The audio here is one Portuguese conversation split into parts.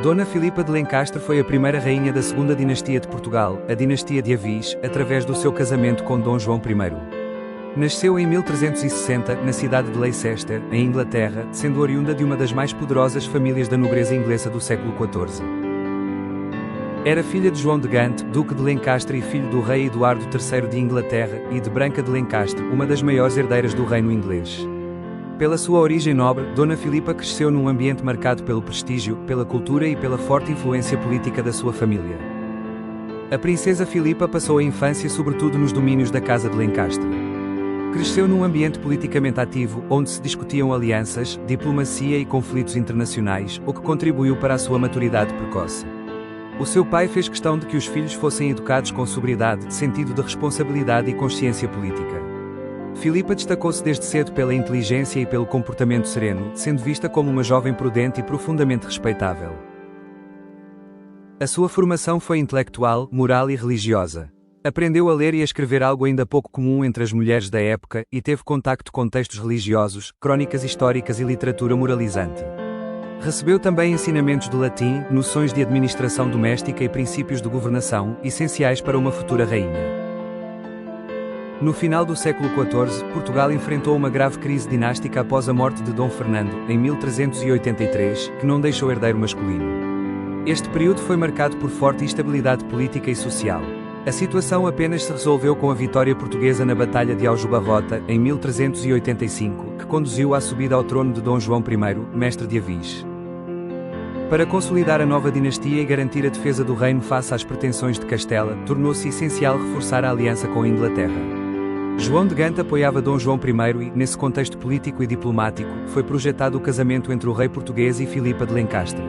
Dona Filipa de Lencastre foi a primeira rainha da segunda dinastia de Portugal, a dinastia de Avis, através do seu casamento com Dom João I. Nasceu em 1360, na cidade de Leicester, em Inglaterra, sendo oriunda de uma das mais poderosas famílias da nobreza inglesa do século XIV. Era filha de João de Gante, duque de Lencastre e filho do rei Eduardo III de Inglaterra, e de Branca de Lencastre, uma das maiores herdeiras do reino inglês. Pela sua origem nobre, Dona Filipa cresceu num ambiente marcado pelo prestígio, pela cultura e pela forte influência política da sua família. A princesa Filipa passou a infância sobretudo nos domínios da Casa de Lencastre. Cresceu num ambiente politicamente ativo, onde se discutiam alianças, diplomacia e conflitos internacionais, o que contribuiu para a sua maturidade precoce. O seu pai fez questão de que os filhos fossem educados com sobriedade, sentido de responsabilidade e consciência política. Filipa destacou-se desde cedo pela inteligência e pelo comportamento sereno, sendo vista como uma jovem prudente e profundamente respeitável. A sua formação foi intelectual, moral e religiosa. Aprendeu a ler e a escrever, algo ainda pouco comum entre as mulheres da época, e teve contacto com textos religiosos, crónicas históricas e literatura moralizante. Recebeu também ensinamentos de latim, noções de administração doméstica e princípios de governação, essenciais para uma futura rainha. No final do século XIV, Portugal enfrentou uma grave crise dinástica após a morte de Dom Fernando, em 1383, que não deixou herdeiro masculino. Este período foi marcado por forte instabilidade política e social. A situação apenas se resolveu com a vitória portuguesa na Batalha de Aljubarrota, em 1385, que conduziu à subida ao trono de Dom João I, mestre de Avis. Para consolidar a nova dinastia e garantir a defesa do reino face às pretensões de Castela, tornou-se essencial reforçar a aliança com a Inglaterra. João de Gante apoiava Dom João I e, nesse contexto político e diplomático, foi projetado o casamento entre o rei português e Filipa de Lencastre.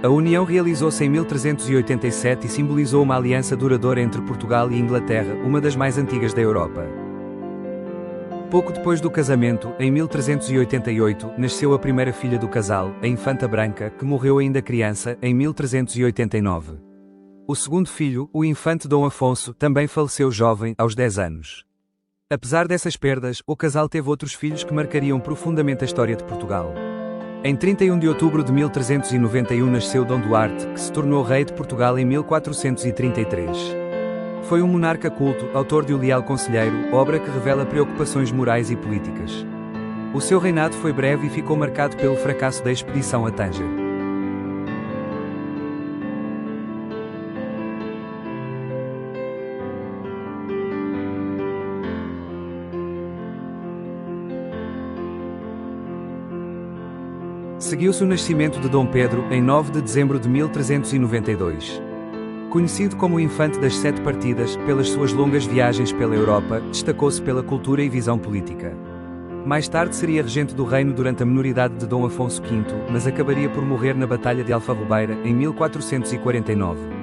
A união realizou-se em 1387 e simbolizou uma aliança duradoura entre Portugal e Inglaterra, uma das mais antigas da Europa. Pouco depois do casamento, em 1388, nasceu a primeira filha do casal, a Infanta Branca, que morreu ainda criança, em 1389. O segundo filho, o infante Dom Afonso, também faleceu jovem, aos 10 anos. Apesar dessas perdas, o casal teve outros filhos que marcariam profundamente a história de Portugal. Em 31 de outubro de 1391 nasceu Dom Duarte, que se tornou rei de Portugal em 1433. Foi um monarca culto, autor de O Leal Conselheiro, obra que revela preocupações morais e políticas. O seu reinado foi breve e ficou marcado pelo fracasso da expedição a Tânger. Seguiu-se o nascimento de Dom Pedro, em 9 de dezembro de 1392. Conhecido como o Infante das Sete Partidas, pelas suas longas viagens pela Europa, destacou-se pela cultura e visão política. Mais tarde seria regente do reino durante a minoridade de Dom Afonso V, mas acabaria por morrer na Batalha de Alfarrobeira, em 1449.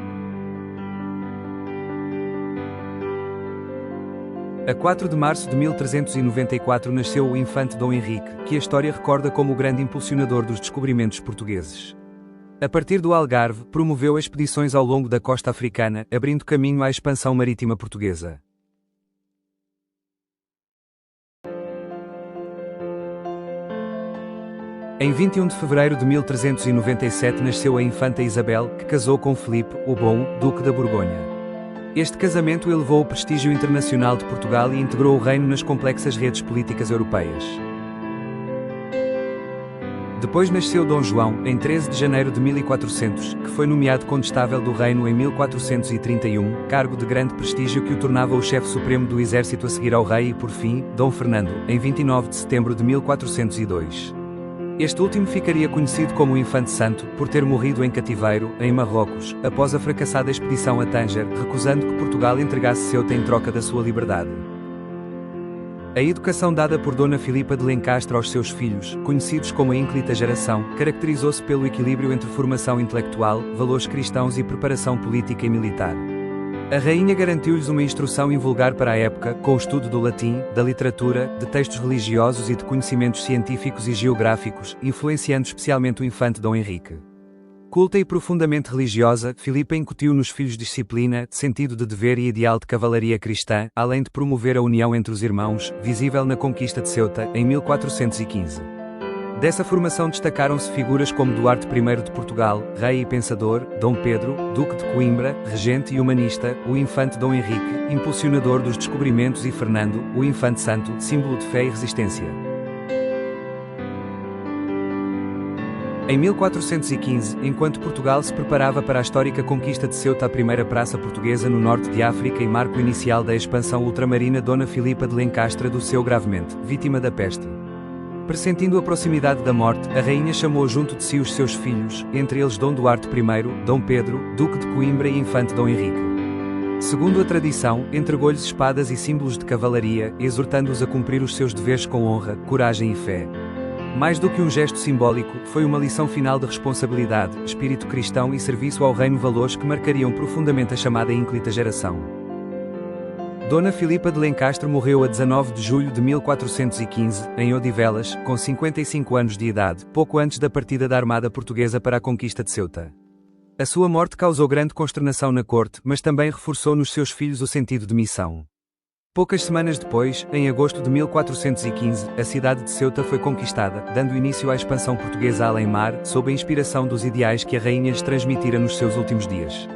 A 4 de março de 1394 nasceu o infante Dom Henrique, que a história recorda como o grande impulsionador dos descobrimentos portugueses. A partir do Algarve, promoveu expedições ao longo da costa africana, abrindo caminho à expansão marítima portuguesa. Em 21 de fevereiro de 1397 nasceu a infanta Isabel, que casou com Filipe, o Bom, duque da Borgonha. Este casamento elevou o prestígio internacional de Portugal e integrou o reino nas complexas redes políticas europeias. Depois nasceu Dom João, em 13 de janeiro de 1400, que foi nomeado condestável do reino em 1431, cargo de grande prestígio que o tornava o chefe supremo do exército a seguir ao rei e, por fim, Dom Fernando, em 29 de setembro de 1402. Este último ficaria conhecido como o Infante Santo, por ter morrido em cativeiro, em Marrocos, após a fracassada expedição a Tânger, recusando que Portugal entregasse Ceuta em troca da sua liberdade. A educação dada por Dona Filipa de Lencastre aos seus filhos, conhecidos como a ínclita geração, caracterizou-se pelo equilíbrio entre formação intelectual, valores cristãos e preparação política e militar. A rainha garantiu-lhes uma instrução invulgar para a época, com o estudo do latim, da literatura, de textos religiosos e de conhecimentos científicos e geográficos, influenciando especialmente o infante Dom Henrique. Culta e profundamente religiosa, Filipa incutiu nos filhos disciplina, sentido de dever e ideal de cavalaria cristã, além de promover a união entre os irmãos, visível na conquista de Ceuta, em 1415. Dessa formação destacaram-se figuras como Duarte I de Portugal, rei e pensador, Dom Pedro, duque de Coimbra, regente e humanista, o infante Dom Henrique, impulsionador dos descobrimentos, e Fernando, o infante santo, símbolo de fé e resistência. Em 1415, enquanto Portugal se preparava para a histórica conquista de Ceuta, a primeira praça portuguesa no norte de África e marco inicial da expansão ultramarina, Dona Filipa de Lencastre adoeceu gravemente, vítima da peste. Pressentindo a proximidade da morte, a rainha chamou junto de si os seus filhos, entre eles Dom Duarte I, Dom Pedro, duque de Coimbra e infante Dom Henrique. Segundo a tradição, entregou-lhes espadas e símbolos de cavalaria, exortando-os a cumprir os seus deveres com honra, coragem e fé. Mais do que um gesto simbólico, foi uma lição final de responsabilidade, espírito cristão e serviço ao reino, valores que marcariam profundamente a chamada ínclita geração. Dona Filipa de Lencastre morreu a 19 de julho de 1415, em Odivelas, com 55 anos de idade, pouco antes da partida da armada portuguesa para a conquista de Ceuta. A sua morte causou grande consternação na corte, mas também reforçou nos seus filhos o sentido de missão. Poucas semanas depois, em agosto de 1415, a cidade de Ceuta foi conquistada, dando início à expansão portuguesa além mar, sob a inspiração dos ideais que a rainha lhes transmitira nos seus últimos dias.